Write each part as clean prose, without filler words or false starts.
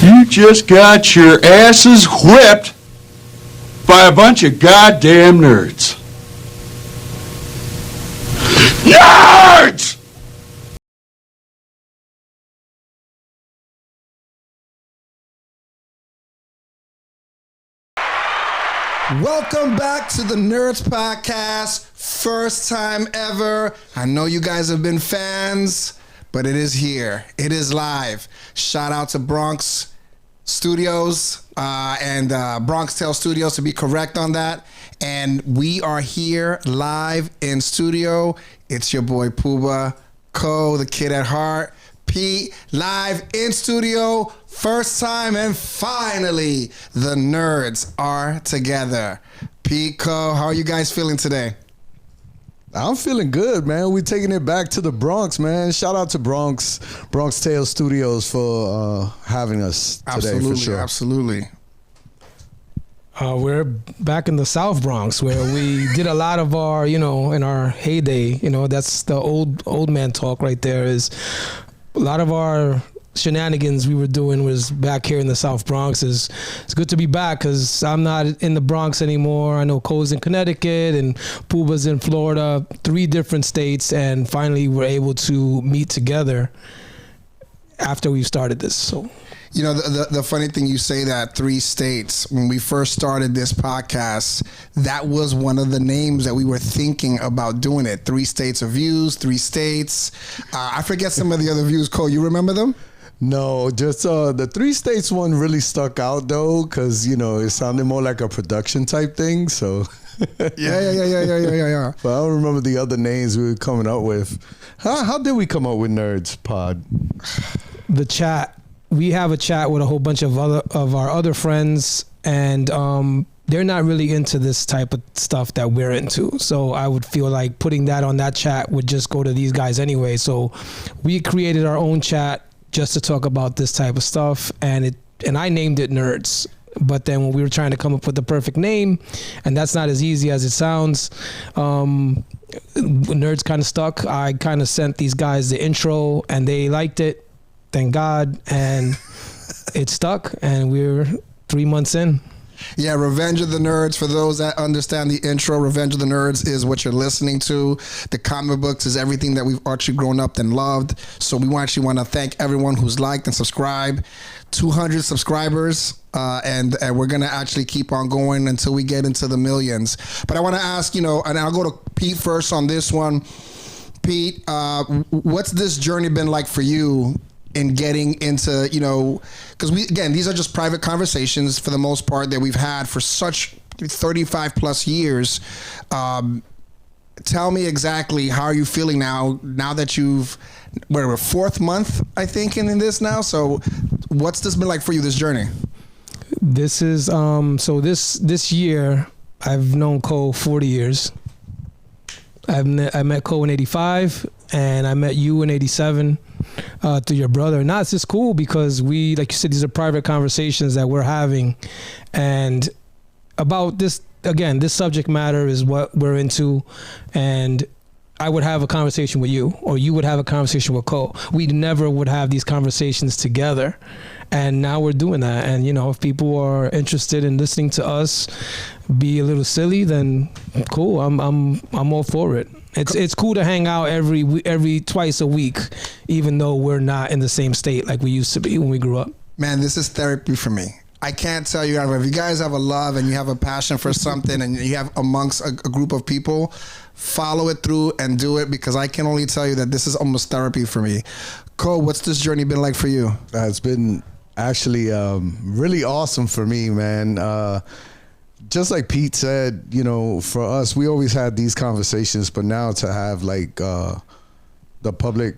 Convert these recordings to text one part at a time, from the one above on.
You just got your asses whipped by a bunch of goddamn nerds. NERDS! Welcome back to the NERDS podcast. First time ever. I know you guys have been fans, but it is here. It is live. Shout out to Bronx Studios and Bronx Tale Studios, to be correct on that. And we are here live in studio. It's your boy Pooba, Co, the kid at heart, Pete, live in studio. First time, and finally, the nerds are together. Pete, Co, how are you guys feeling today? I'm feeling good, man. We're taking it back to the Bronx, man. Shout out to Bronx Tale Studios for having us today. Absolutely, for sure. Absolutely. We're back in the South Bronx, where we did a lot of our, in our heyday. That's the old man talk right there. Is a lot of our shenanigans we were doing was back here in the South Bronx. It's good to be back because I'm not in the Bronx anymore. I know Cole's in Connecticut and Pooba's in Florida, 3 different states, and finally we're able to meet together after we started this. So, the funny thing, you say that 3 states. When we first started this podcast, that was one of the names that we were thinking about doing it. 3 states of views, 3 states. I forget some of the other views. Cole, you remember them? No, just the 3 states one really stuck out though, because it sounded more like a production type thing. So yeah. But I don't remember the other names we were coming up with. How did we come up with Nerds Pod? The chat. We have a chat with a whole bunch of our other friends, and they're not really into this type of stuff that we're into. So I would feel like putting that on that chat would just go to these guys anyway. So we created our own chat just to talk about this type of stuff, and I named it Nerds. But then when we were trying to come up with the perfect name, and that's not as easy as it sounds, Nerds kind of stuck. I kind of sent these guys the intro, and they liked it, thank God, and it stuck, and we're 3 months in. Yeah, Revenge of the Nerds. For those that understand the intro, Revenge of the Nerds is what you're listening to. The comic books is everything that we've actually grown up and loved. So we actually want to thank everyone who's liked and subscribed. 200 subscribers, and we're going to actually keep on going until we get into the millions. But I want to ask, and I'll go to Pete first on this one. Pete, what's this journey been like for you in getting into, because these are just private conversations for the most part that we've had for such 35 plus years. Tell me exactly, how are you feeling now that you've, we're 4th month, I think, in this now. So what's this been like for you, this journey? This is, so this year, I've known Cole 40 years. I met Cole in 85, and I met you in 87 through your brother. Now it's just cool because we, like you said, these are private conversations that we're having, and about this, again, this subject matter is what we're into, and I would have a conversation with you, or you would have a conversation with Cole. We never would have these conversations together, and now we're doing that. And if people are interested in listening to us be a little silly, then cool. I'm all for it. It's cool to hang out every twice a week, even though we're not in the same state like we used to be when we grew up. Man, this is therapy for me. I can't tell you, if you guys have a love and you have a passion for something and you have amongst a group of people, follow it through and do it, because I can only tell you that this is almost therapy for me. Cole, what's this journey been like for you? It's been actually really awesome for me, man. Just like Pete said, for us, we always had these conversations, but now to have the public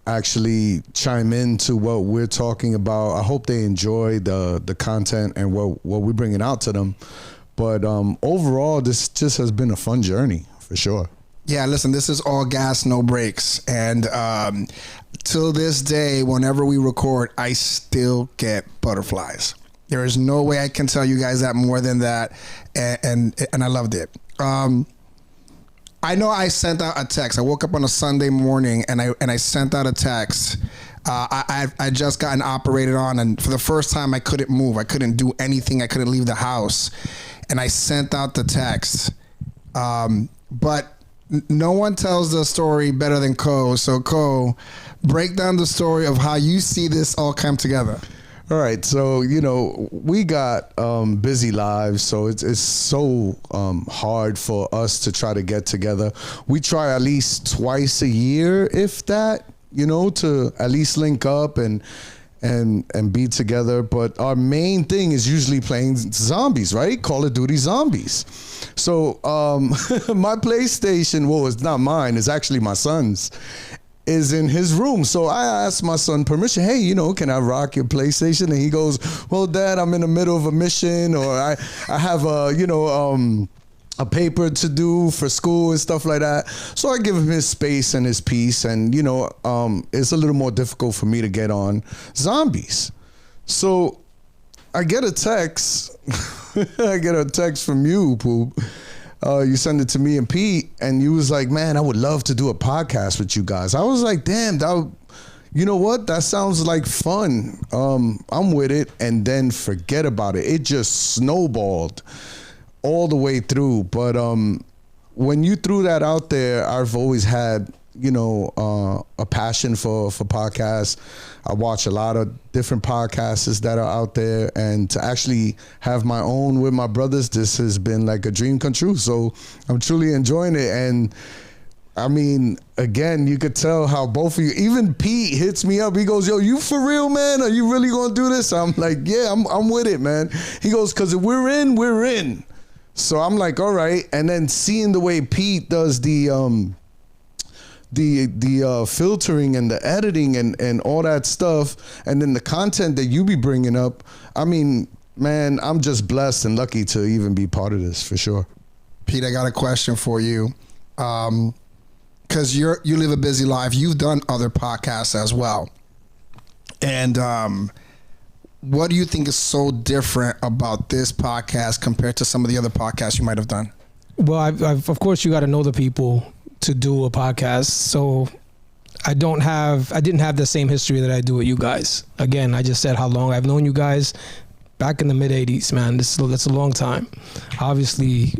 actually chime into what we're talking about, I hope they enjoy the content and what we're bringing out to them. But overall, this just has been a fun journey for sure. Yeah, listen, this is all gas, no brakes. And till this day, whenever we record, I still get butterflies. There is no way I can tell you guys that more than that. And I loved it. I know I sent out a text. I woke up on a Sunday morning and I sent out a text I just gotten operated on, and for the first time, I couldn't move. I couldn't do anything. I couldn't leave the house, and I sent out the text. But no one tells the story better than Ko. So Ko, break down the story of how you see this all come together. All right, so we got busy lives, so it's so hard for us to try to get together. We try at least twice a year, if that, to at least link up and be together. But our main thing is usually playing zombies, right? Call of Duty Zombies. So my PlayStation, well, it's not mine, it's actually my son's, is in his room. So I asked my son permission. Hey, can I rock your PlayStation? And he goes, well, Dad, I'm in the middle of a mission, or I have a paper to do for school and stuff like that. So I give him his space and his peace. And, it's a little more difficult for me to get on zombies. So I get a text. I get a text from you, Poop. You send it to me and Pete, and you was like, man, I would love to do a podcast with you guys. I was like, damn, you know what? That sounds like fun. I'm with it. And then forget about it. It just snowballed all the way through. But when you threw that out there, I've always had, a passion for podcasts. I watch a lot of different podcasts that are out there, and to actually have my own with my brothers, this has been like a dream come true. So I'm truly enjoying it. And I mean, again, you could tell how both of you, even Pete hits me up. He goes, yo, you for real, man? Are you really going to do this? I'm like, yeah, I'm with it, man. He goes, because if we're in, we're in. So I'm like, all right. And then seeing the way Pete does the filtering and the editing and all that stuff, and then the content that you be bringing up, I mean, man, I'm just blessed and lucky to even be part of this, for sure. Pete, I got a question for you. Because you live a busy life. You've done other podcasts as well. And what do you think is so different about this podcast compared to some of the other podcasts you might have done? Well, I've of course, you got to know the people to do a podcast. So I didn't have the same history that I do with you guys. Again, I just said how long I've known you guys. Back in the mid 80s, man. That's a long time. Obviously,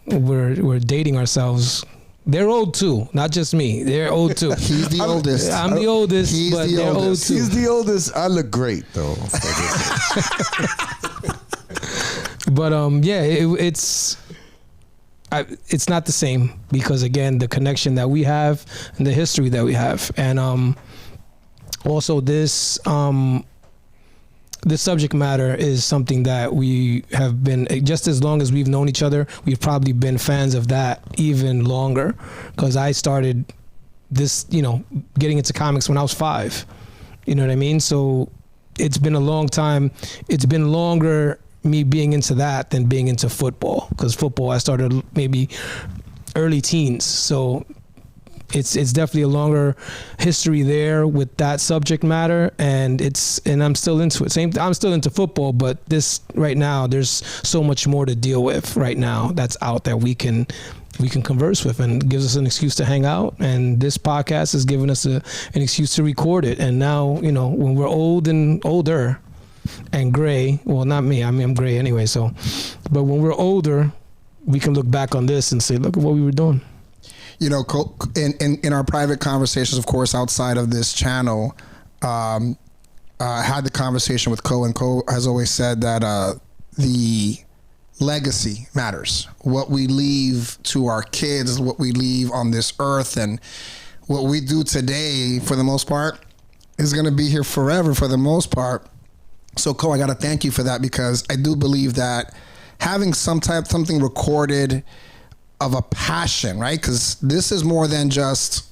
we're dating ourselves. They're old too, not just me. They're old too. He's the oldest. I'm the oldest, but they're old too. He's the oldest. I look great though. But it's not the same, because again, the connection that we have and the history that we have, and also this subject matter is something that we have been, just as long as we've known each other, we've probably been fans of that even longer, because I started this, getting into comics when I was 5. You know what I mean? So it's been a long time. It's been longer me being into that than being into football, because football I started maybe early teens. So it's definitely a longer history there with that subject matter, and I'm still into it. I'm still into football, but this right now, there's so much more to deal with right now that's out there we can converse with, and gives us an excuse to hang out. And this podcast has given us an excuse to record it. And now, when we're old and older and gray, well, not me, I mean, I'm gray anyway. So, but when we're older, we can look back on this and say, look at what we were doing. In our private conversations, of course, outside of this channel, I had the conversation with Ko, and Ko has always said that the legacy matters. What we leave to our kids, what we leave on this earth, and what we do today, for the most part, is going to be here forever for the most part. So, Ko, I got to thank you for that, because I do believe that having something recorded of a passion, right? Because this is more than just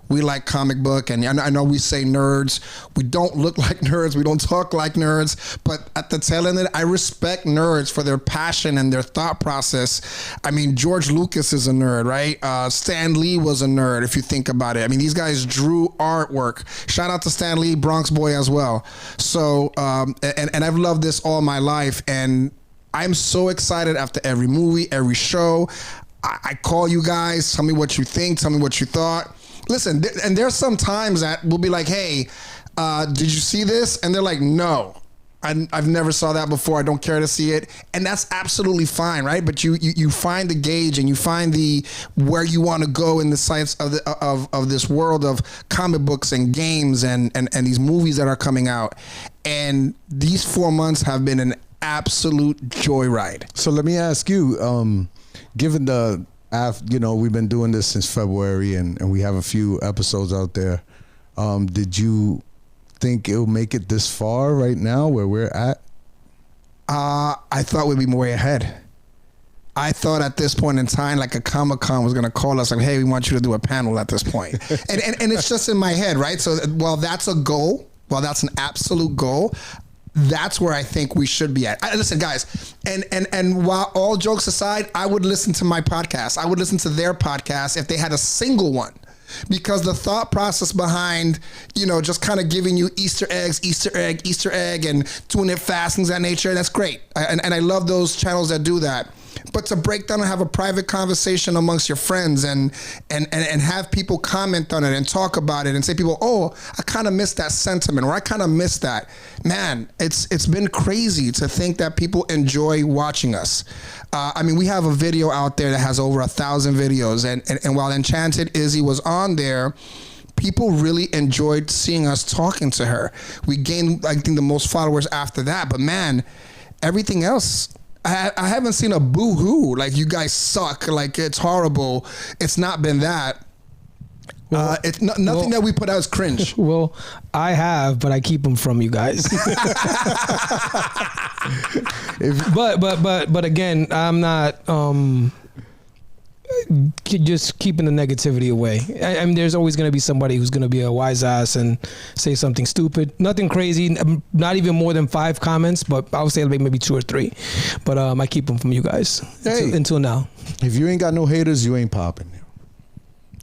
we like comic book, and I know we say nerds. We don't look like nerds. We don't talk like nerds. But at the tail end of it, I respect nerds for their passion and their thought process. I mean, George Lucas is a nerd, right? Stan Lee was a nerd, if you think about it. I mean, these guys drew artwork. Shout out to Stan Lee, Bronx boy as well. So, and I've loved this all my life, and I'm so excited after every movie, every show. I call you guys, tell me what you think, tell me what you thought. Listen, and there's some times that we'll be like, hey, did you see this? And they're like, no. I've never saw that before. I don't care to see it, and that's absolutely fine, right? But you find the gauge and you find the where you want to go in the science of this world of comic books and games and these movies that are coming out. And these 4 months have been an absolute joyride. So let me ask you, given we've been doing this since February and we have a few episodes out there, did you think it'll make it this far right now where we're at? I thought we'd be way ahead. I thought at this point in time, like a Comic-Con was going to call us like, hey, we want you to do a panel at this point. and it's just in my head, right? So while that's a goal, while that's an absolute goal, that's where I think we should be at. Listen, guys, and while all jokes aside, I would listen to my podcast. I would listen to their podcast if they had a single one. Because the thought process behind, just kind of giving you Easter egg, and doing it fast, things of that nature, that's great. And I love those channels that do that. But to break down and have a private conversation amongst your friends and have people comment on it and talk about it and say people, oh, I kind of missed that sentiment or I kind of missed that. Man, it's been crazy to think that people enjoy watching us. We have a video out there that has over 1,000 videos. And while Enchanted Izzy was on there, people really enjoyed seeing us talking to her. We gained, I think, the most followers after that. But man, everything else, I haven't seen a boo-hoo, like you guys suck, like it's horrible. It's not been that. It's nothing that we put out is cringe. Well, I have, but I keep them from you guys. but again, I'm not just keeping the negativity away. I mean, there's always going to be somebody who's going to be a wise ass and say something stupid. Nothing crazy, not even more than 5 comments, but I would say maybe 2 or 3. But I keep them from you guys until now. If you ain't got no haters, you ain't popping.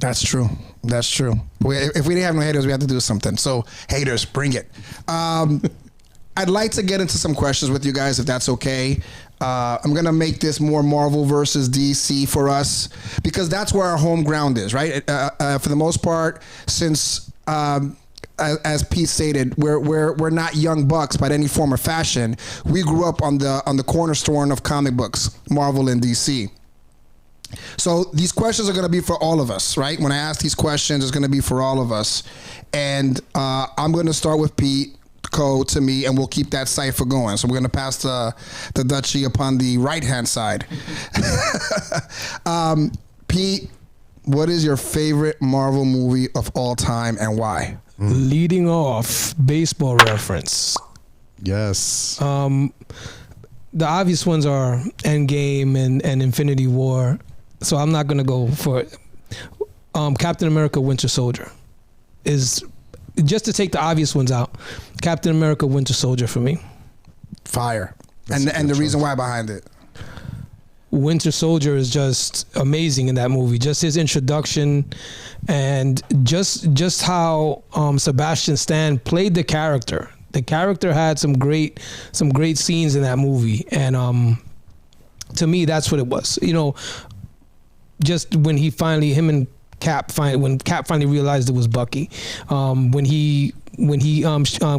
That's true. That's true. If we didn't have no haters, we have to do something. So haters, bring it. I'd like to get into some questions with you guys, if that's okay. I'm going to make this more Marvel versus DC for us because that's where our home ground is, right? For the most part, since as Pete stated, we're not young bucks by any form or fashion. We grew up on the cornerstone of comic books, Marvel and DC. So these questions are going to be for all of us, right? When I ask these questions, it's going to be for all of us. And I'm going to start with Pete, Co, to me, and we'll keep that cipher going. So we're going to pass the duchy upon the right-hand side. Pete, what is your favorite Marvel movie of all time and why? Leading off, baseball reference. Yes. The obvious ones are Endgame and Infinity War. So I'm not going to go for it. Captain America Winter Soldier is, just to take the obvious ones out, Captain America Winter Soldier for me. Fire. And the reason why behind it? Winter Soldier is just amazing in that movie. Just his introduction and just how Sebastian Stan played the character. The character had some great scenes in that movie, and to me, that's what it was. Just when when Cap finally realized it was Bucky, when he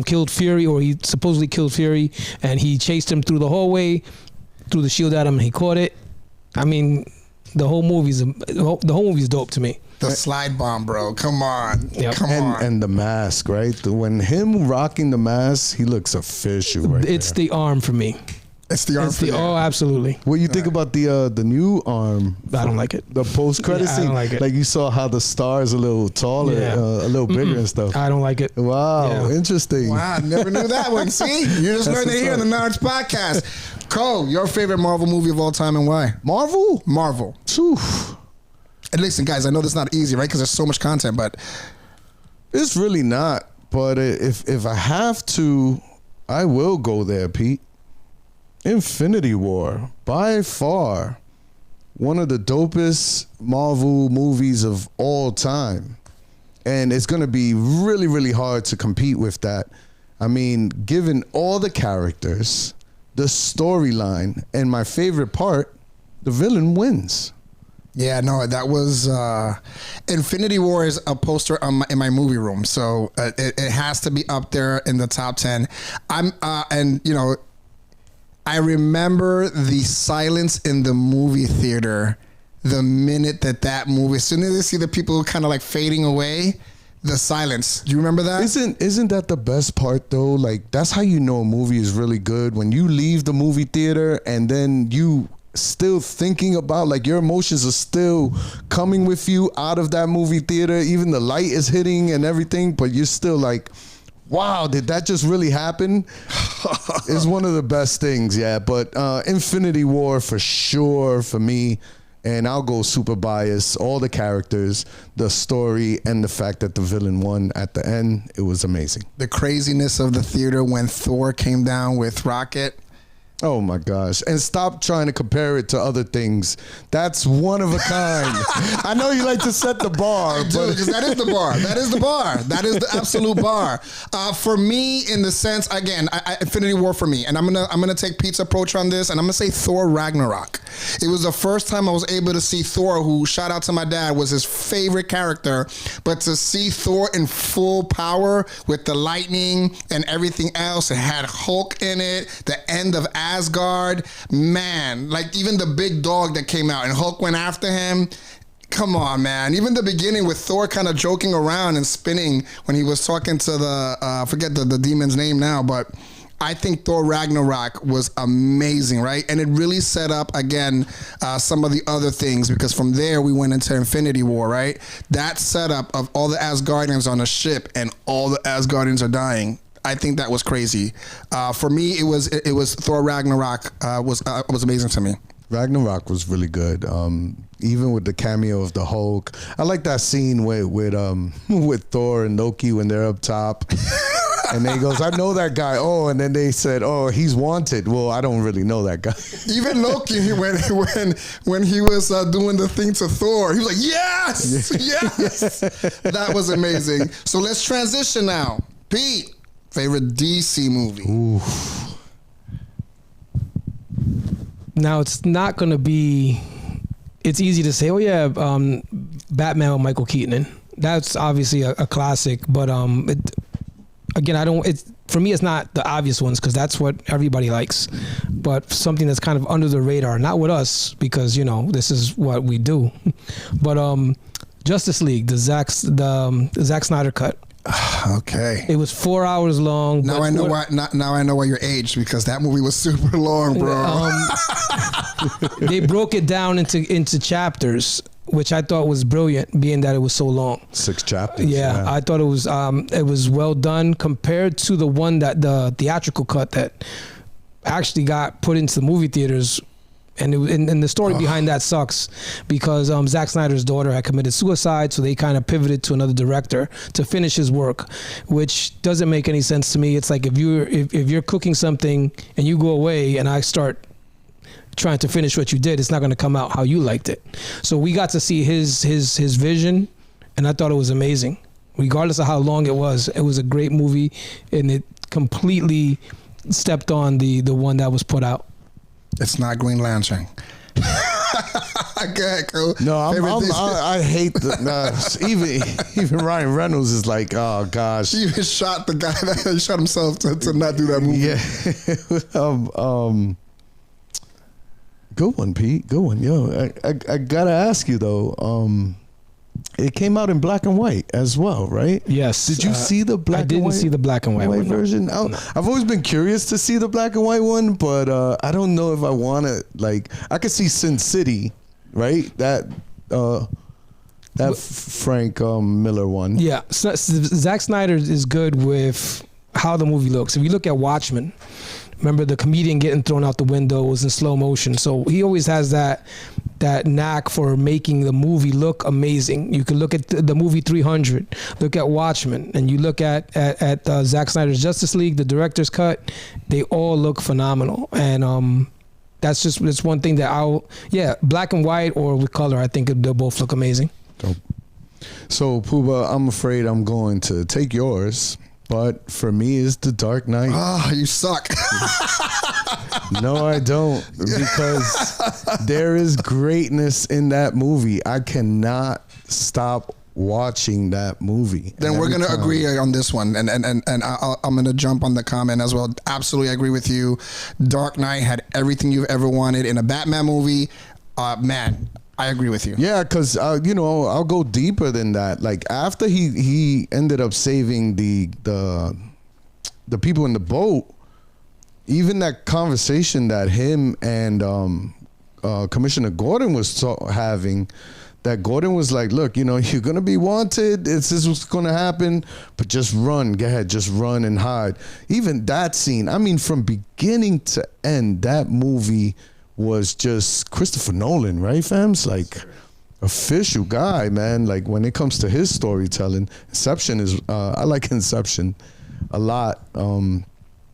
killed Fury, or he supposedly killed Fury, and he chased him through the hallway, threw the shield at him, and he caught it. I mean, the whole movie's dope to me. The slide bomb, bro. Come on. Yep. Come on. And the mask, right? When him rocking the mask, he looks official right It's there. the arm for me. It's the arm. Oh, absolutely. What you think about the new arm? I don't like it. The post-credit Yeah, I scene? don't like it. Like you saw how the star is a little taller, Yeah. a little bigger and stuff. I don't like it. Wow, Yeah. interesting. Wow, never knew that one. See? You just learned it here on the NERDS podcast. Cole, your favorite Marvel movie of all time and why? Marvel? Marvel. Oof. And listen, guys, I know this is not easy, right? Because there's so much content, but It's really not. But if I have to, I will go there, Pete. Infinity War, by far, one of the dopest Marvel movies of all time. And it's going to be really, really hard to compete with that. I mean, given all the characters, the storyline, and my favorite part, the villain wins. Yeah, no, that was Infinity War is a poster in my movie room, so it has to be up there in the top 10. And you know, I remember the silence in the movie theater the minute that movie. As soon as I see the people kind of like fading away, the silence. Do you remember that? Isn't that the best part though? Like that's how you know a movie is really good, when you leave the movie theater and then you still thinking about, like, your emotions are still coming with you out of that movie theater, even the light is hitting and everything, but you're still like, wow, did that just really happen? It's one of the best things. Yeah, but Infinity War for sure for me. And I'll go super biased. All the characters, the story, and the fact that the villain won at the end, it was amazing. The craziness of the theater when Thor came down with Rocket. Oh my gosh. And stop trying to compare it to other things. That's one of a kind. I know you like to set the bar. Dude, because that is the bar. That is the bar. That is the absolute bar. For me, in the sense, again, Infinity War for me. And I'm gonna take Pete's approach on this, and I'm gonna say Thor Ragnarok. It was the first time I was able to see Thor, who, shout out to my dad, was his favorite character. But to see Thor in full power with the lightning and everything else, it had Hulk in it, the end of Asgard, man, like even the big dog that came out and Hulk went after him. Come on, man. Even the beginning with Thor kind of joking around and spinning when he was talking to the, forget the demon's name now, but I think Thor Ragnarok was amazing, right? And it really set up, again, some of the other things, because from there we went into Infinity War, right? That setup of all the Asgardians on a ship and all the Asgardians are dying. I think that was crazy. For me, it was Thor Ragnarok was amazing to me. Ragnarok was really good. Even with the cameo of the Hulk, I like that scene with Thor and Loki when they're up top, and they goes, "I know that guy." Oh, and then they said, "Oh, he's wanted." Well, I don't really know that guy. Even Loki, when he was doing the thing to Thor, he was like, "Yes, yes." That was amazing. So let's transition now, Pete. Favorite DC movie? Ooh. Now it's not going to be. It's easy to say, oh yeah, Batman with Michael Keaton. That's obviously a classic, but again, I don't. For me, it's not the obvious ones because that's what everybody likes. But something that's kind of under the radar, not with us because this is what we do. But Justice League, the Zack Snyder cut. Okay. It was 4 hours long. Now I know why. Now I know why you're aged, because that movie was super long, bro. They broke it down into chapters, which I thought was brilliant, being that it was so long. 6 chapters. Yeah, I thought it was well done compared to the one that the theatrical cut that actually got put into the movie theaters. And the story behind that sucks because Zack Snyder's daughter had committed suicide, so they kind of pivoted to another director to finish his work, which doesn't make any sense to me. It's like if you're cooking something and you go away and I start trying to finish what you did, it's not going to come out how you liked it. So we got to see his vision, and I thought it was amazing. Regardless of how long it was a great movie, and it completely stepped on the one that was put out. It's not Green Lantern. Okay, cool. No, I hate even Ryan Reynolds is like, oh gosh. He even shot the guy that shot himself to not do that movie. Yeah. Good one, Pete. Good one. Yo, I gotta ask you though. It came out in black and white as well, right? Yes. Did you see the black and white? I didn't see the black and white version. No. I've always been curious to see the black and white one, but I don't know if I want to. Like, I could see Sin City, right? That Frank Miller one. Yeah. So, Zack Snyder is good with how the movie looks. If you look at Watchmen, remember the comedian getting thrown out the window was in slow motion. So he always has that knack for making the movie look amazing. You can look at the movie 300, look at Watchmen, and you look at Zack Snyder's Justice League, the director's cut. They all look phenomenal, and that's one thing that black and white or with color, I think they'll both look amazing. Dope. So Puba, I'm afraid I'm going to take yours but for me, it's The Dark Knight. Oh, you suck. No, I don't, because there is greatness in that movie. I cannot stop watching that movie. Then we're going to agree on this one. And I'm going to jump on the comment as well. Absolutely agree with you. Dark Knight had everything you've ever wanted in a Batman movie. Man, I agree with you. Yeah, because, I'll go deeper than that. Like, after he ended up saving the people in the boat, even that conversation that him and Commissioner Gordon was having, that Gordon was like, look, you're going to be wanted. This is what's going to happen, but just run. Go ahead, just run and hide. Even that scene, I mean, from beginning to end, that movie was just Christopher Nolan, right, fams? Like, official guy, man. Like, when it comes to his storytelling, Inception is, I like Inception a lot.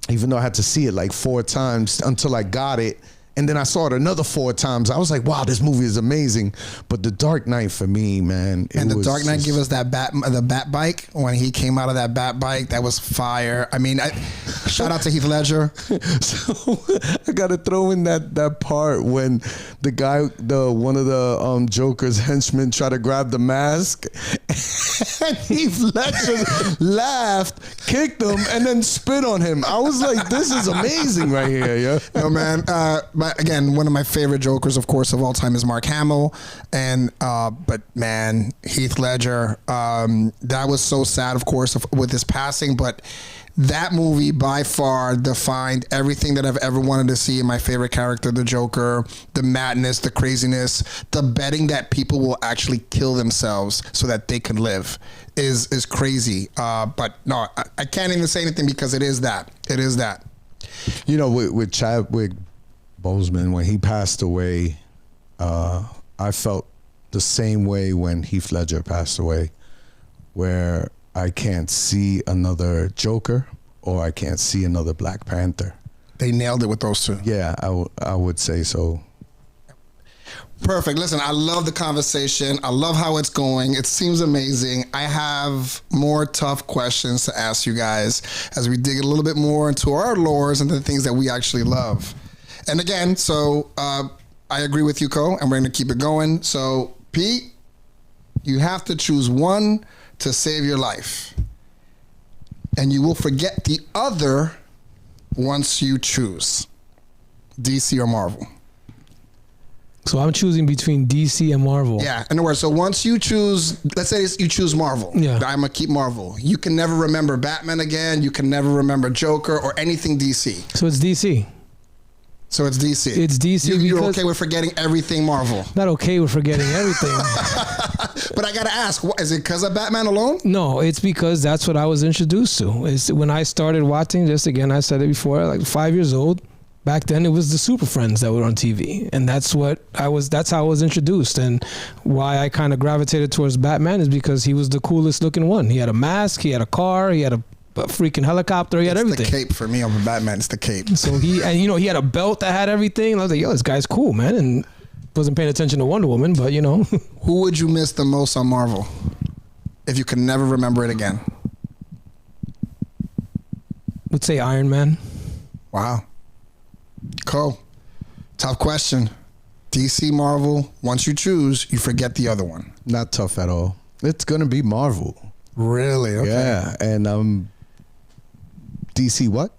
Even though I had to see it like 4 times until I got it. And then I saw it another 4 times. I was like, wow, this movie is amazing. But The Dark Knight for me, man. And The Dark Knight give us the bat bike. When he came out of that bat bike, that was fire. I mean, shout out to Heath Ledger. So I got to throw in that part when the guy, one of the Joker's henchmen tried to grab the mask. And Heath Ledger laughed, kicked him, and then spit on him. I was like, this is amazing right here, yeah. No, man. Again, one of my favorite Jokers, of course, of all time is Mark Hamill, but man, Heath Ledger. That was so sad, of course, with his passing. But that movie by far defined everything that I've ever wanted to see in my favorite character, the Joker. The madness, the craziness, the betting that people will actually kill themselves so that they can live is crazy. But no, I can't even say anything because it is that. It is that. With Chadwick Boseman, when he passed away, I felt the same way when Heath Ledger passed away, where I can't see another Joker or I can't see another Black Panther. They nailed it with those two. Yeah, I would say so. Perfect. Listen, I love the conversation. I love how it's going. It seems amazing. I have more tough questions to ask you guys as we dig a little bit more into our lores and the things that we actually love. And again, so I agree with you, Ko, and we're going to keep it going. So, Pete, you have to choose one to save your life. And you will forget the other once you choose. DC or Marvel? So I'm choosing between DC and Marvel. Yeah, in other words, so once you choose, let's say you choose Marvel. Yeah. I'm going to keep Marvel. You can never remember Batman again. You can never remember Joker or anything DC. So it's DC. So it's DC. It's DC. You're okay with forgetting everything Marvel? Not okay with forgetting everything. But I got to ask, is it because of Batman alone? No, it's because that's what I was introduced to. It's when I started watching, just again, I said it before, like 5 years old. Back then, it was the Super Friends that were on TV, and that's how I was introduced. And why I kind of gravitated towards Batman is because he was the coolest looking one. He had a mask, he had a car, he had a freaking helicopter, he had everything. It's the cape for me over Batman. It's the cape. So he had a belt that had everything. And I was like, yo, this guy's cool, man. And wasn't paying attention to Wonder Woman, but Who would you miss the most on Marvel if you could never remember it again? Would say Iron Man. Wow. Cool. Tough question. DC, Marvel, once you choose, you forget the other one. Not tough at all. It's going to be Marvel. Really? Okay. Yeah, and DC what?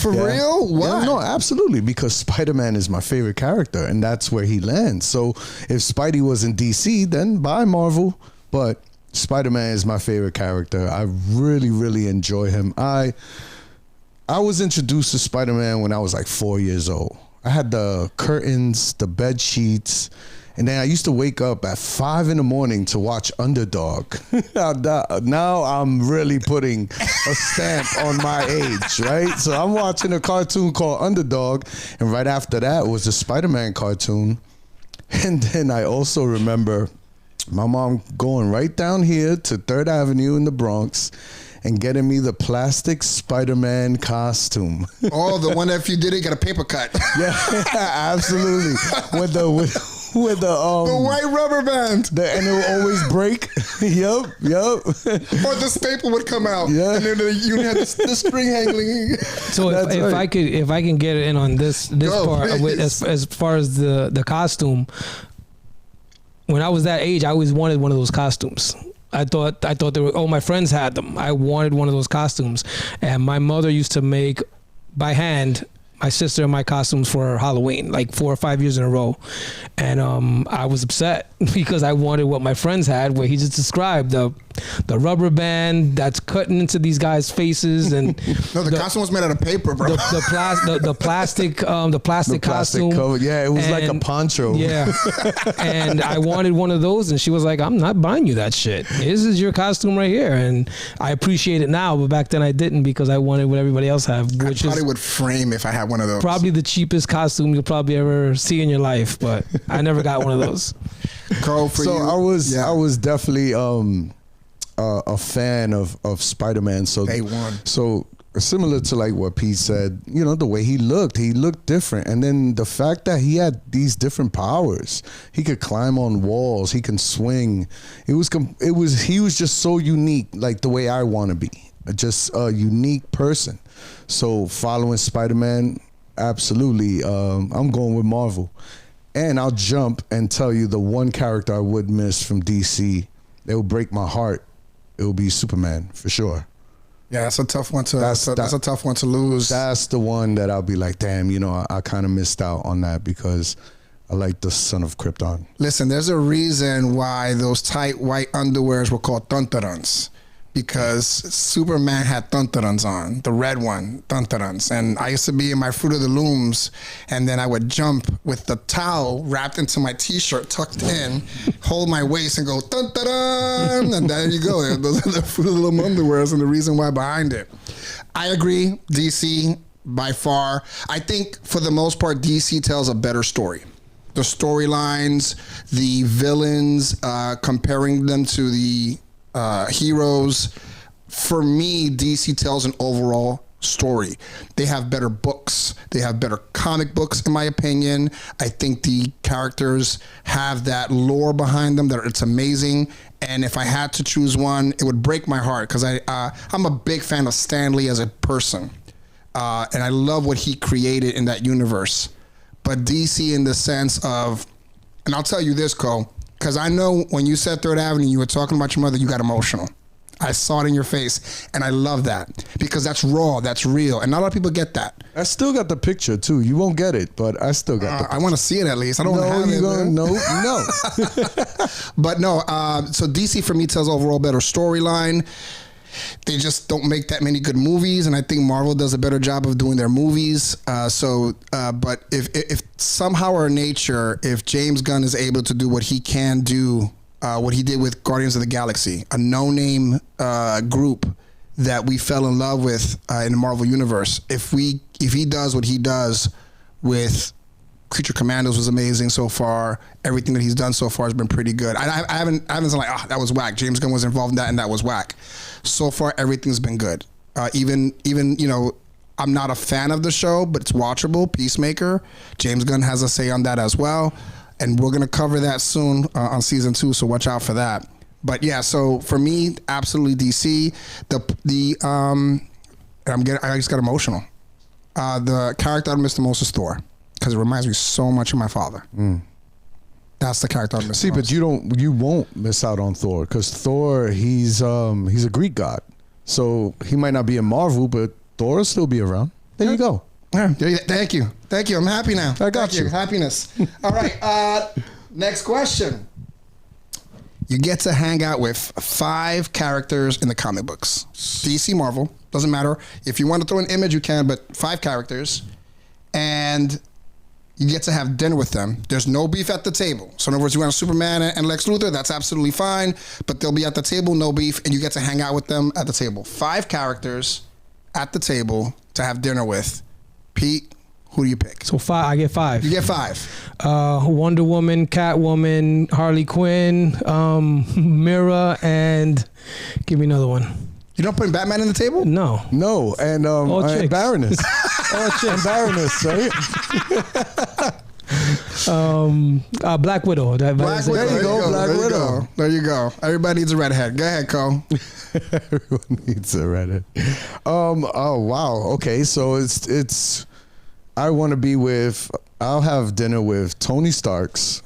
For real? Why? Yeah, no, absolutely. Because Spider-Man is my favorite character, and that's where he lands. So if Spidey was in DC, then buy Marvel. But Spider-Man is my favorite character. I really, really enjoy him. I was introduced to Spider-Man when I was like 4 years old. I had the curtains, the bed sheets, and then I used to wake up at 5 a.m. to watch Underdog. Now I'm really putting a stamp on my age, right? So I'm watching a cartoon called Underdog, and right after that was a Spider-Man cartoon. And then I also remember my mom going right down here to 3rd Avenue in the Bronx and getting me the plastic Spider-Man costume. Oh, the one that if you did it, you got a paper cut. Yeah, absolutely. with the white rubber band. And it will always break. Yup. Or the staple would come out. Yeah. And then you had the string hanging. So if I can get in on this part as far as the costume, when I was that age, I always wanted one of those costumes. I thought they were, my friends had them. I wanted one of those costumes, and my mother used to make by hand my sister and my costumes for Halloween, like 4 or 5 years in a row. And I was upset because I wanted what my friends had, where he just described the rubber band that's cutting into these guys' faces, and no, the costume was made out of paper, bro. The plastic costume. Cover. Yeah, it was like a poncho. Yeah, and I wanted one of those, and she was like, "I'm not buying you that shit. This is your costume right here." And I appreciate it now, but back then I didn't, because I wanted what everybody else had, which I probably would frame if I had one of those. Probably the cheapest costume you'll probably ever see in your life, but I never got one of those. Cole, for you. I was definitely a fan of Spider-Man. So Day one. So similar to like what Pete said, the way he looked different, and then the fact that he had these different powers. He could climb on walls, he can swing. He was just so unique, like the way I want to be, just a unique person. So following Spider-Man, absolutely, I'm going with Marvel. And I'll jump and tell you the one character I would miss from DC. It will break my heart. It will be Superman, for sure. Yeah, that's a tough one to. That's a tough one to lose. That's the one that I'll be like, damn, I kind of missed out on that, because I like the Son of Krypton. Listen, there's a reason why those tight white underwears were called tuntarans. Because Superman had tuntarans on, the red one, tuntarans. And I used to be in my Fruit of the Looms, and then I would jump with the towel wrapped into my T-shirt, tucked in, hold my waist and go, tuntaran, and there you go. Those are the Fruit of the Loom underwears and the reason why behind it. I agree, DC, by far. I think, for the most part, DC tells a better story. The storylines, the villains, comparing them to the heroes. For me, DC tells an overall story. They have better books. They have better comic books, in my opinion. I think the characters have that lore behind them that it's amazing. And if I had to choose one, it would break my heart, because I'm a big fan of Stan Lee as a person. And I love what he created in that universe. But DC, in the sense of, and I'll tell you this, Cole, because I know when you said Third Avenue, you were talking about your mother, you got emotional. I saw it in your face, and I love that, because that's raw, that's real, and not a lot of people get that. I still got the picture too. You won't get it, but I still got the picture. I want to see it at least. I don't want to have it. No. But no, so DC for me tells overall better storyline. They just don't make that many good movies, and I think Marvel does a better job of doing their movies. But if somehow or nature, if James Gunn is able to do what he can do, what he did with Guardians of the Galaxy, a no-name group that we fell in love with in the Marvel universe, if he does what he does with Creature Commandos, was amazing so far. Everything that he's done so far has been pretty good. I haven't said like, that was whack. James Gunn was involved in that, and that was whack. So far, everything's been good. Even I'm not a fan of the show, but it's watchable. Peacemaker. James Gunn has a say on that as well, and we're gonna cover that soon on season 2. So watch out for that. But yeah, so for me, absolutely DC. I just got emotional. The character I missed the most is Thor, because it reminds me so much of my father. That's the character I miss. See, but you won't miss out on Thor, because Thor, he's a Greek god, so he might not be in Marvel, but Thor will still be around. There you go. Yeah, thank you. I'm happy now. I got you. Happiness. All right. Next question. You get to hang out with 5 characters in the comic books. DC, Marvel, doesn't matter. If you want to throw an image, you can, but 5 characters. And you get to have dinner with them. There's no beef at the table. So in other words, you want Superman and Lex Luthor, that's absolutely fine. But they'll be at the table, no beef, and you get to hang out with them at the table. 5 characters at the table to have dinner with. Pete, who do you pick? So 5. I get 5. You get 5. Wonder Woman, Catwoman, Harley Quinn, Mira, and give me another one. You don't put Batman in the table? No. And Baroness. All chicks. And Baroness, right? Black Widow. Black Widow. There you go, Black There you Widow. go. There you go. Everybody needs a redhead. Go ahead, Cole. Everyone needs a Reddit. Oh wow. Okay, so it's. I want to be with. I'll have dinner with Tony Stark's,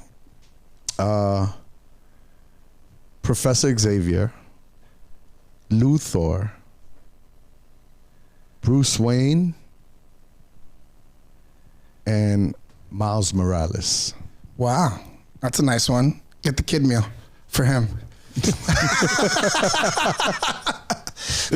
Professor Xavier, Luthor, Bruce Wayne, and Miles Morales. Wow, that's a nice one. Get the kid meal for him.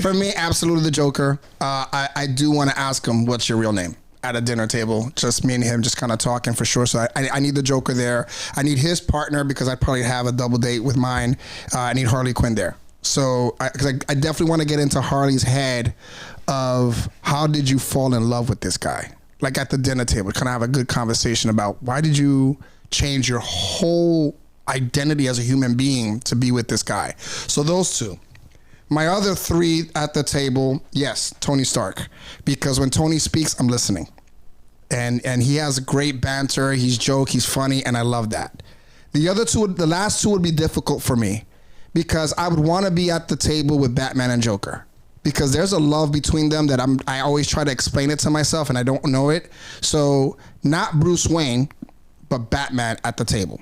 For me, absolutely the Joker. I do want to ask him, what's your real name? At a dinner table, just me and him just kind of talking for sure. So I need the Joker there. I need his partner because I'd probably have a double date with mine. I need Harley Quinn there. So I definitely want to get into Harley's head of how did you fall in love with this guy? Like at the dinner table, kind of have a good conversation about why did you change your whole identity as a human being to be with this guy? So those two. My other three at the table, yes, Tony Stark. Because when Tony speaks, I'm listening. And he has great banter, he's joke, he's funny, and I love that. The last two would be difficult for me because I would want to be at the table with Batman and Joker. Because there's a love between them that I always try to explain it to myself and I don't know it. So not Bruce Wayne, but Batman at the table.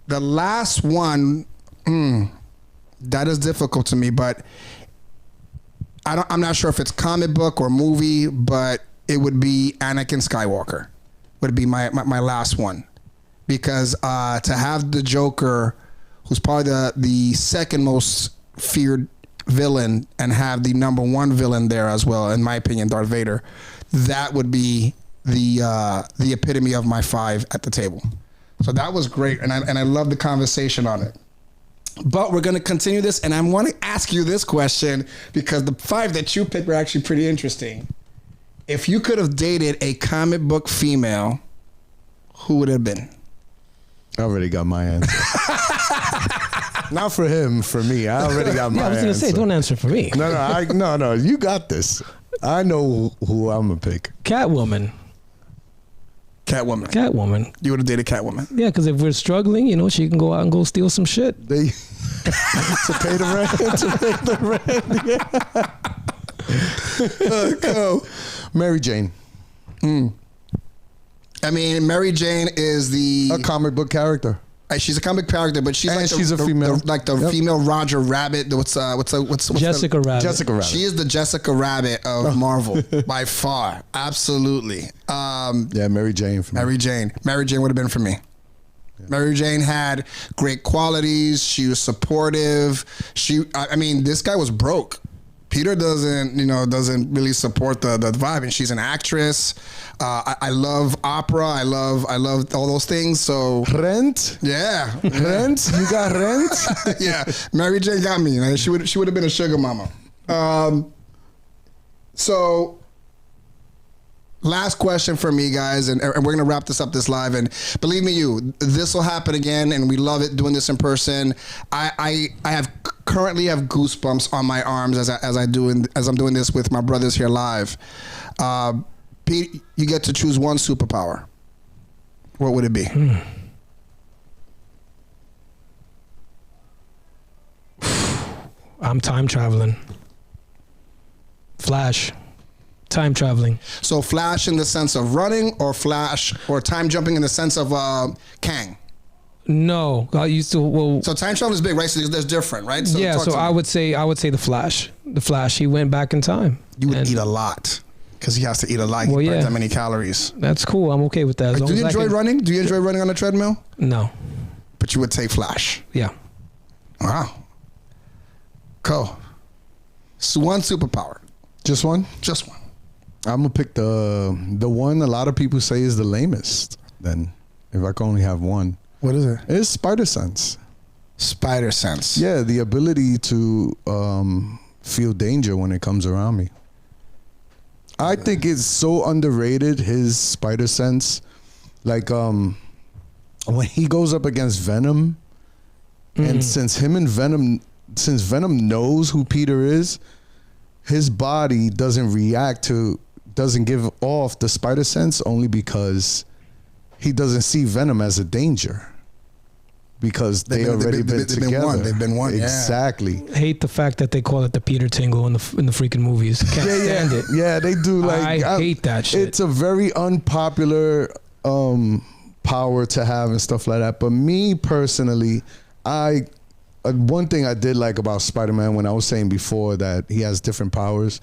The last one, that is difficult to me, but I'm not sure if it's comic book or movie, but it would be Anakin Skywalker would be my last one. Because to have the Joker, who's probably the second most feared villain, and have the number one villain there as well, in my opinion, Darth Vader, that would be the epitome of my five at the table. So that was great, and I love the conversation on it. But we're going to continue this, and I want to ask you this question because the five that you picked were actually pretty interesting. If you could have dated a comic book female, who would it have been? I already got my answer. Not for him, for me. I already got my answer. I was going to say, don't answer for me. No, you got this. I know who I'm going to pick. Catwoman. You would have dated Catwoman. Yeah, because if we're struggling, she can go out and go steal some shit. To pay the rent. Yeah. Go. Mary Jane. I mean, Mary Jane is a comic book character. She's a comic character, but she's a female, female Roger Rabbit. What's Jessica Rabbit. Jessica Rabbit. She is the Jessica Rabbit of Marvel by far. Absolutely. Mary Jane. Mary Jane would have been for me. Yeah. Mary Jane had great qualities. She was supportive. This guy was broke. Peter doesn't really support the vibe, and she's an actress. I love opera. I love all those things. So Rent. Yeah. Rent. You got Rent. Yeah. Mary Jane got me. She would have been a sugar mama. So last question for me, guys, and we're gonna wrap this live. And believe me, this will happen again, and we love it doing this in person. I currently have goosebumps on my arms as I'm doing this with my brothers here live. Pete, you get to choose one superpower. What would it be? I'm time traveling. Flash. Time traveling. So Flash in the sense of running, or Flash or time jumping in the sense of Kang? No, I used to. So time travel is big, right? So there's different, right? So I would say the Flash. The Flash. He went back in time. You would eat a lot because he has to eat a lot. He burns that many calories. That's cool. I'm okay with that. Do you enjoy running? Do you enjoy running on a treadmill? No. But you would take Flash. Yeah. Wow. Cool. So one superpower. Just one? Just one. I'm gonna pick the one a lot of people say is the lamest. Then, if I can only have one, what is it? It's spider sense. Spider sense. Yeah, the ability to feel danger when it comes around me. I think it's so underrated, his spider sense. Like when he goes up against Venom, and since Venom knows who Peter is, his body doesn't give off the spider sense only because he doesn't see Venom as a danger because they've already been together. They've been one. Exactly. Hate the fact that they call it the Peter tingle in the freaking movies. Can't stand it. Yeah, they do. Like I hate that shit. It's a very unpopular power to have and stuff like that. But me personally, one thing I did like about Spider-Man when I was saying before that he has different powers,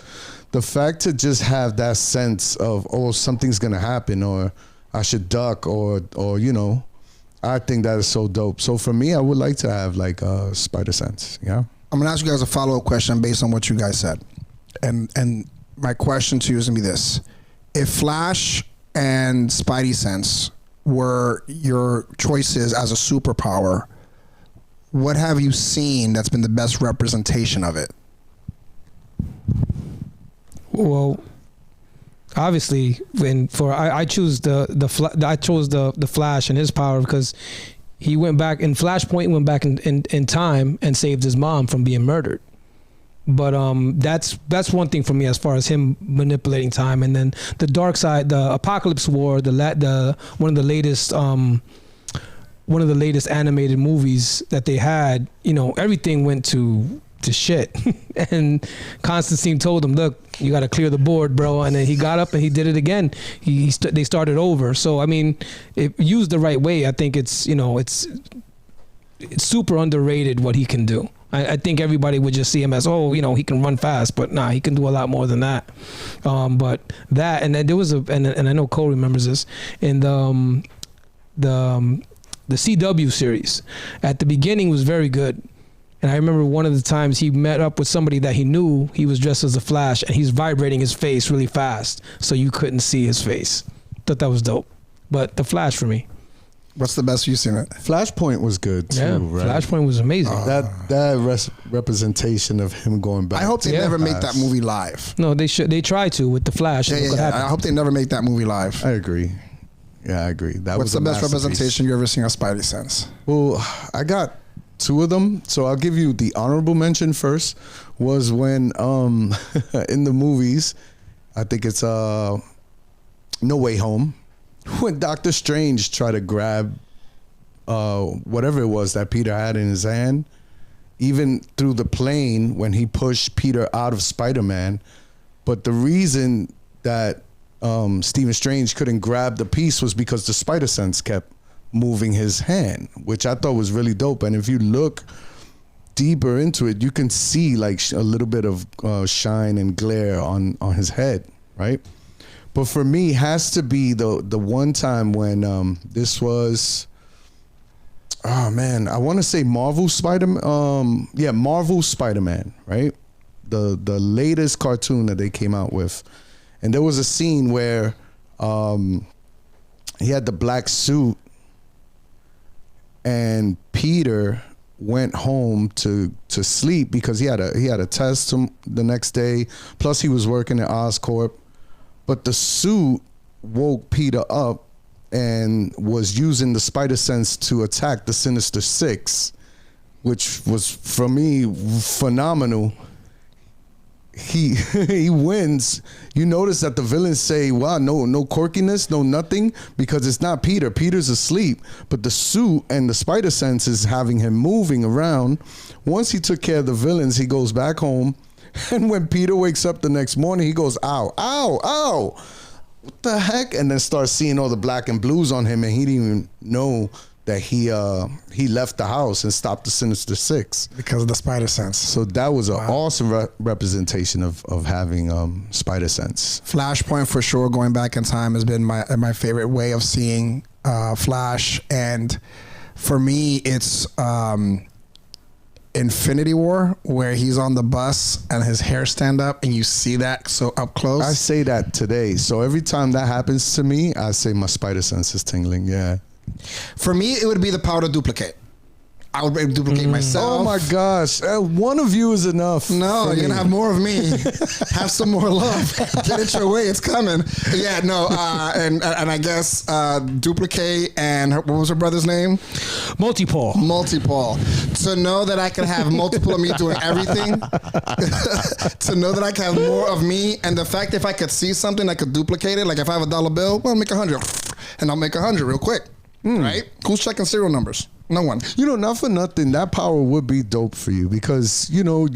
the fact to just have that sense of, oh, something's gonna happen, or I should duck, or you know, I think that is so dope. So for me, I would like to have like a spider sense. Yeah. I'm gonna ask you guys a follow-up question based on what you guys said, and my question to you is gonna be this: if Flash and Spidey sense were your choices as a superpower, what have you seen that's been the best representation of it? Well, obviously, I chose the Flash and his power because he went back in Flashpoint, went back in time and saved his mom from being murdered. But that's one thing for me as far as him manipulating time. And then the dark side, the Apocalypse War, one of the latest animated movies that they had, you know, everything went to shit. And Constantine told him, look, you got to clear the board, bro. And then he got up and he did it again. They started over. So, I mean, if used the right way, I think it's, you know, it's super underrated what he can do. I think everybody would just see him as, oh, you know, he can run fast, but nah, he can do a lot more than that. But that, and then there was and I know Cole remembers this, in the CW series, at the beginning was very good. And I remember one of the times he met up with somebody that he knew, he was dressed as a Flash, and he's vibrating his face really fast, so you couldn't see his face. Thought that was dope. But the Flash for me. What's the best you've seen it? Flashpoint was good too, Yeah, right? Flashpoint was amazing. That representation of him going back. I hope they never make that past. movie live. No, they should. They try to with the Flash. I hope they never make that movie live. I agree. Yeah, I agree. What's the best representation you ever seen of Spidey sense? Well, I got two of them, so I'll give you the honorable mention first. Was when in the movies, I think it's No Way Home, when Doctor Strange tried to grab whatever it was that Peter had in his hand, even through the plane when he pushed Peter out of Spider-Man. But the reason that Stephen Strange couldn't grab the piece was because the spider sense kept moving his hand, which I thought was really dope. And if you look deeper into it, you can see like a little bit of shine and glare on his head, right? But for me, has to be the one time when this was, oh man, I want to say Marvel Spider-Man. Marvel Spider-Man, right? The latest cartoon that they came out with. And there was a scene where he had the black suit, and Peter went home to sleep because he had a test the next day. Plus, he was working at Oscorp. But the suit woke Peter up and was using the spider sense to attack the Sinister Six, which was, for me, phenomenal. He wins. You notice that the villains say, wow, no quirkiness, no nothing, because it's not Peter. Peter's asleep, but the suit and the spider sense is having him moving around. Once he took care of the villains, he goes back home. And when Peter wakes up the next morning, he goes, ow, ow, ow. What the heck? And then starts seeing all the black and blues on him, and he didn't even know that he left the house and stopped the Sinister Six. Because of the spider sense. So that was an awesome representation of having spider sense. Flashpoint, for sure, going back in time, has been my favorite way of seeing Flash. And for me, it's Infinity War, where he's on the bus and his hair stand up and you see that so up close. I say that today. So every time that happens to me, I say my spider sense is tingling. Yeah. For me, it would be the power to duplicate. I would duplicate myself. Oh my gosh. One of you is enough. No, you're going to have more of me. Have some more love. Get it your way. It's coming. Yeah, no. And I guess duplicate, and what was her brother's name? Multiple. To know that I could have multiple of me doing everything. To know that I can have more of me. And the fact if I could see something, I could duplicate it. Like if I have $1 bill, well, make 100. and I'll make 100 real quick. Right? Who's checking serial numbers? No one. You know, not for nothing, that power would be dope for you because, you know,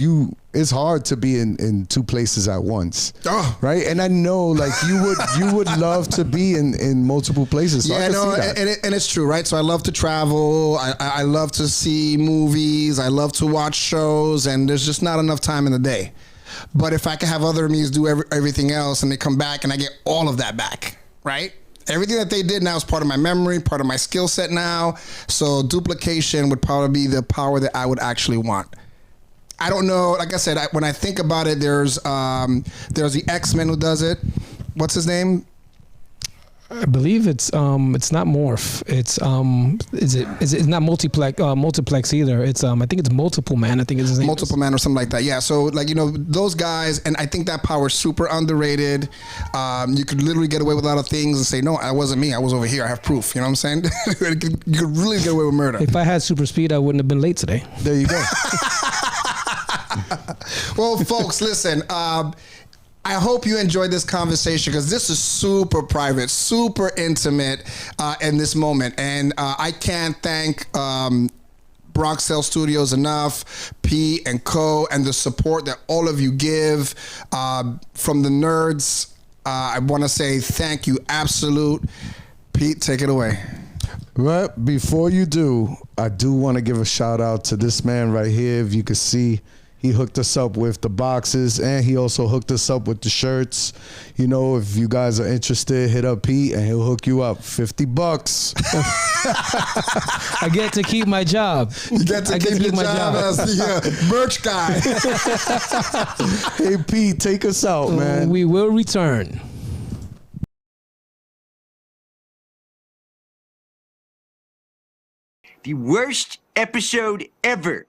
it's hard to be in two places at once. Oh. Right? And I know, like, you would love to be in multiple places. So Yeah, I can no, see that. and it's true, right? So I love to travel. I love to see movies. I love to watch shows, and there's just not enough time in the day. But if I can have other me's do everything else, and they come back, and I get all of that back, right? Everything that they did now is part of my memory, part of my skill set now. So duplication would probably be the power that I would actually want. I don't know. Like I said, when I think about it, there's the X-Men who does it. What's his name? I believe it's not Morph. Is it not multiplex either. It's I think it's Multiple Man. I think it's his name. Multiple Man or something like that. Yeah. So like, you know, those guys, and I think that power is super underrated. You could literally get away with a lot of things and say, no, I wasn't me. I was over here. I have proof. You know what I'm saying? You could really get away with murder. If I had super speed, I wouldn't have been late today. There you go. Well, folks, listen. I hope you enjoyed this conversation because this is super private, super intimate in this moment. And I can't thank Bronx Cell Studios enough, P and Co, and the support that all of you give from the nerds. I want to say thank you, absolute. Pete, take it away. Well, before you do, I do want to give a shout out to this man right here. If you could see, he hooked us up with the boxes, and he also hooked us up with the shirts. You know, if you guys are interested, hit up Pete, and he'll hook you up. $50. I get to keep my job. You get to keep your job as the merch guy. Hey, Pete, take us out, man. We will return. The worst episode ever.